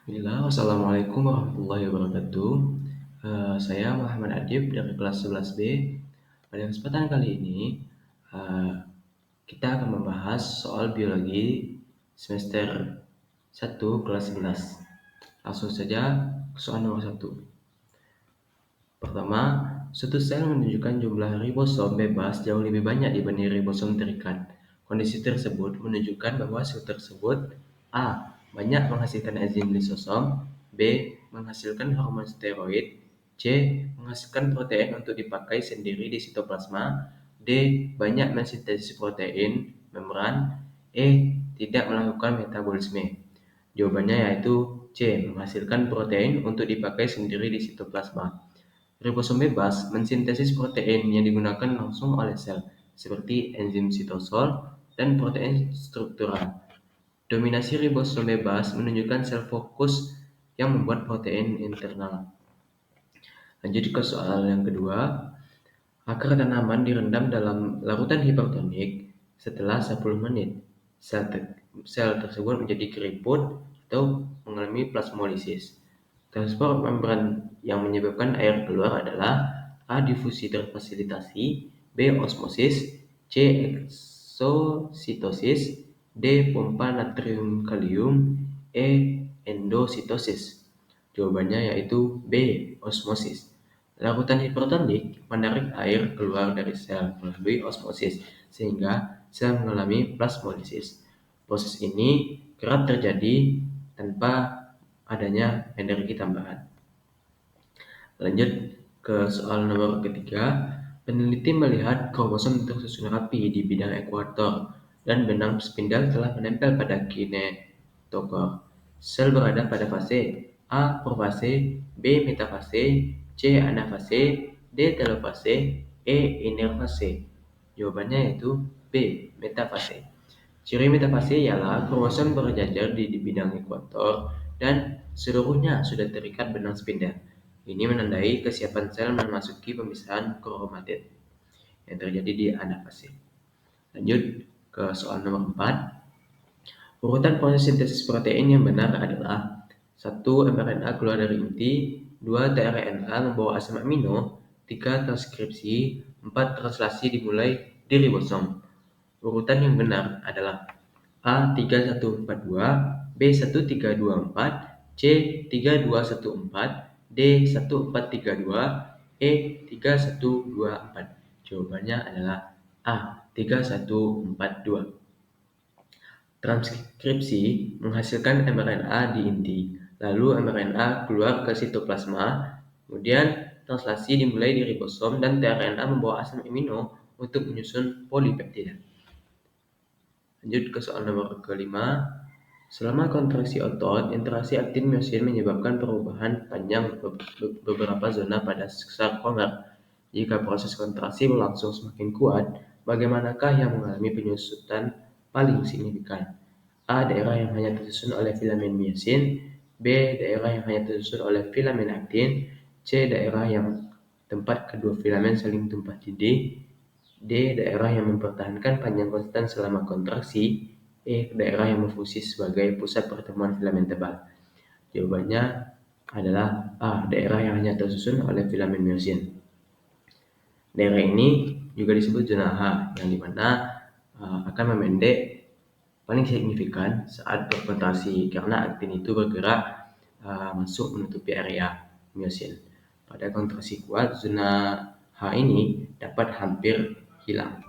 Bismillah, Wassalamualaikum warahmatullahi wabarakatuh. Saya Muhammad Adib dari kelas 11B. Pada kesempatan kali ini, eh, kita akan membahas soal biologi semester 1 kelas 11. Langsung saja ke soal nomor 1. Pertama, suatu sel menunjukkan jumlah ribosom bebas jauh lebih banyak dibanding ribosom terikat. Kondisi tersebut menunjukkan bahwa sel tersebut A. Banyak menghasilkan enzim lisosom, B. Menghasilkan hormon steroid, C. Menghasilkan protein untuk dipakai sendiri di sitoplasma, D. Banyak mensintesis protein membran, E. Tidak melakukan metabolisme. Jawabannya yaitu C. Menghasilkan protein untuk dipakai sendiri di sitoplasma. Ribosom bebas mensintesis protein yang digunakan langsung oleh sel, seperti enzim sitosol dan protein struktural. Dominasi ribosom bebas menunjukkan sel fokus yang membuat protein internal. Lanjut ke soal yang kedua. Akar tanaman direndam dalam larutan hipertonik setelah 10 menit. Sel tersebut menjadi keriput atau mengalami plasmolisis. Transport membran yang menyebabkan air keluar adalah A. Difusi terfasilitasi, B. Osmosis, C. Eksositosis, D. Pompa natrium kalium, E. Endositosis. Jawabannya yaitu B. Osmosis. Larutan hipertonik menarik air keluar dari sel melalui osmosis, sehingga sel mengalami plasmolisis. Proses ini kerap terjadi tanpa adanya energi tambahan. Lanjut ke soal nomor ketiga. Peneliti melihat kromosom tersusun rapi di bidang ekuator dan benang spindel telah menempel pada kinetokor. Sel berada pada fase A. Profase, B. Metafase, C. Anafase, D. Telofase, E. Inerfase. Jawabannya yaitu B. Metafase. Ciri metafase ialah kromosom berjajar di bidang ekuator dan seluruhnya sudah terikat benang spindel. Ini menandai kesiapan sel memasuki pemisahan kromatid yang terjadi di anafase. Lanjut ke soal nomor 4. Urutan proses sintesis protein yang benar adalah 1. mRNA keluar dari inti, 2. tRNA membawa asam amino, 3. transkripsi, 4. translasi dimulai di ribosom. Urutan yang benar adalah A3142, B1324, C3214, D1432, E3124. Jawabannya adalah A3142. Transkripsi menghasilkan mRNA di inti, lalu mRNA keluar ke sitoplasma, kemudian translasi dimulai di ribosom dan tRNA membawa asam amino untuk menyusun polipeptida. Lanjut ke soal nomor kelima. Selama kontraksi otot, interaksi aktin myosin menyebabkan perubahan panjang beberapa zona pada sarkomer. Jika proses kontraksi berlangsung semakin kuat, bagaimanakah yang mengalami penyusutan paling signifikan? A. Daerah yang hanya tersusun oleh filamen myosin, B. Daerah yang hanya tersusun oleh filamen aktin, C. Daerah yang tempat kedua filamen saling tumpah tindih, D. Daerah yang mempertahankan panjang konstan selama kontraksi, E. Daerah yang berfungsi sebagai pusat pertemuan filamen tebal. Jawabannya adalah A. Daerah yang hanya tersusun oleh filamen myosin. Daerah ini juga disebut zona H, yang dimana akan memendek paling signifikan saat berkontraksi karena aktin itu bergerak masuk menutupi area myosin. Pada kontraksi kuat, zona H ini dapat hampir hilang.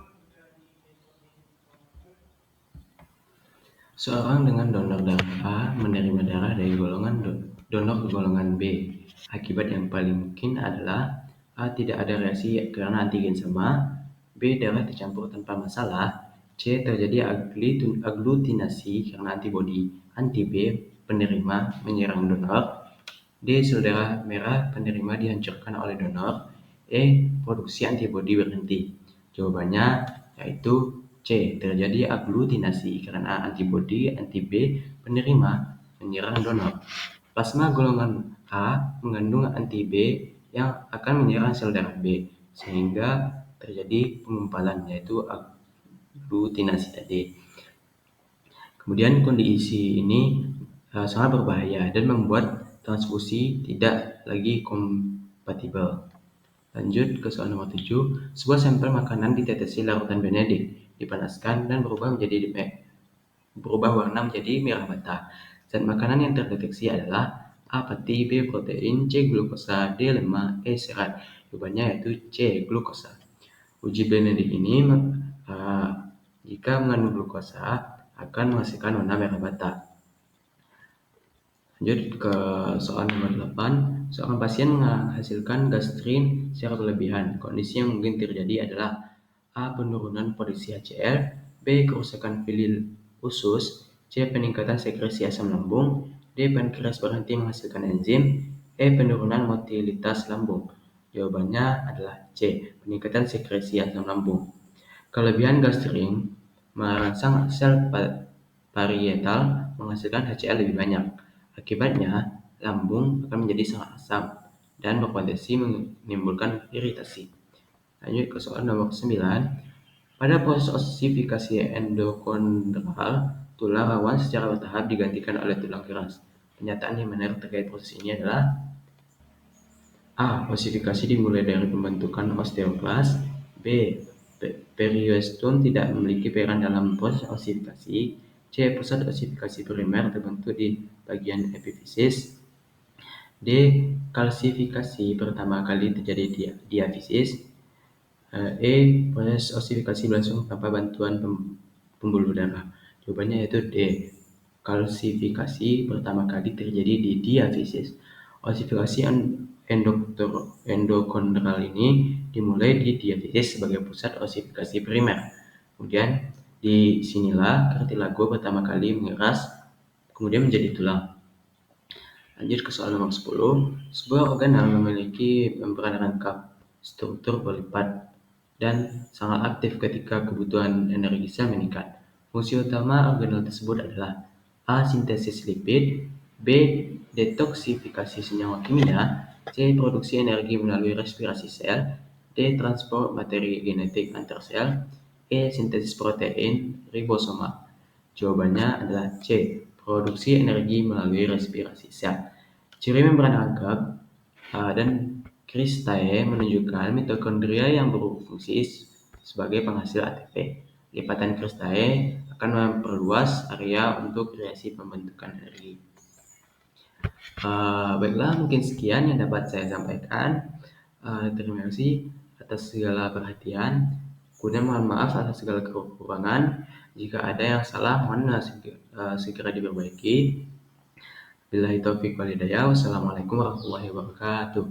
Seorang dengan donor darah A menerima darah dari golongan donor golongan B. Akibat yang paling mungkin adalah A. Tidak ada reaksi karena antigen sama, B. Darah tercampur tanpa masalah, C. Terjadi aglutinasi karena antibodi anti-B penerima menyerang donor, D. Sel darah merah penerima dihancurkan oleh donor, E. Produksi antibodi berhenti. Jawabannya yaitu C. Terjadi aglutinasi karena antibodi anti-B penerima menyerang donor. Plasma golongan A mengandung anti-B yang akan menyerang sel darah B, sehingga terjadi pengumpalan, yaitu aglutinasi tadi. Kemudian kondisi ini sangat berbahaya dan membuat transfusi tidak lagi kompatibel. Lanjut ke soal nomor 7. Sebuah sampel makanan ditetesi larutan benedik, dipanaskan dan berubah warna menjadi merah bata. Zat makanan yang terdeteksi adalah A. Pati, B. Protein, C. Glukosa, D. Lemak, E. Serat. Jawabannya yaitu C. Glukosa. Uji benedik ini jika mengandung glukosa akan menghasilkan warna merah bata. Lanjut ke soal nomor 8. Seorang pasien menghasilkan gastrin secara berlebihan. Kondisi yang mungkin terjadi adalah A. Penurunan produksi HCl, B. Kerusakan vilil usus, C. Peningkatan sekresi asam lambung, D. Pankreas berhenti menghasilkan enzim, E. Penurunan motilitas lambung. Jawabannya adalah C. Peningkatan sekresi asam lambung. Kelebihan gastrin merangsang sel parietal menghasilkan HCl lebih banyak. Akibatnya, lambung akan menjadi sangat asam dan berpotensi menimbulkan iritasi. Lanjut ke soal nomor 9. Pada proses osifikasi endokondral, tulang rawan secara bertahap digantikan oleh tulang keras. Pernyataan yang benar terkait proses ini adalah A. Osifikasi dimulai dari pembentukan osteoklas. B. Periosteum tidak memiliki peran dalam proses osifikasi. C. Pusat osifikasi primer terbentuk di bagian epifisis. D. Kalsifikasi pertama kali terjadi di diafisis. E. Proses osifikasi berlangsung tanpa bantuan pembuluh darah. Jawabannya yaitu D. Kalsifikasi pertama kali terjadi di diafisis. Osifikasi endokondral ini dimulai di diafisis sebagai pusat osifikasi primer. Kemudian di sinilah kartilago pertama kali mengeras, kemudian menjadi tulang. Lanjut ke soal nomor 10. Sebuah organel memiliki membran rangkap, struktur berlipat, dan sangat aktif ketika kebutuhan energi sel meningkat. Fungsi utama organel tersebut adalah A. Sintesis lipid, B. Detoksifikasi senyawa kimia, C. Produksi energi melalui respirasi sel, D. Transport materi genetik antar sel, E. Sintesis protein ribosoma. Jawabannya adalah C. Produksi energi melalui respirasi sel. Ciri membran rangkap dan kristae menunjukkan mitokondria yang berfungsi sebagai penghasil ATP. Lipatan kristae akan memperluas area untuk reaksi pembentukan energi. Baiklah, mungkin sekian yang dapat saya sampaikan. Terima kasih atas segala perhatian. Kemudian mohon maaf atas segala kekurangan. Jika ada yang salah, mohon segera diperbaiki. Billahi taufiq wal hidayah. Wassalamualaikum warahmatullahi wabarakatuh.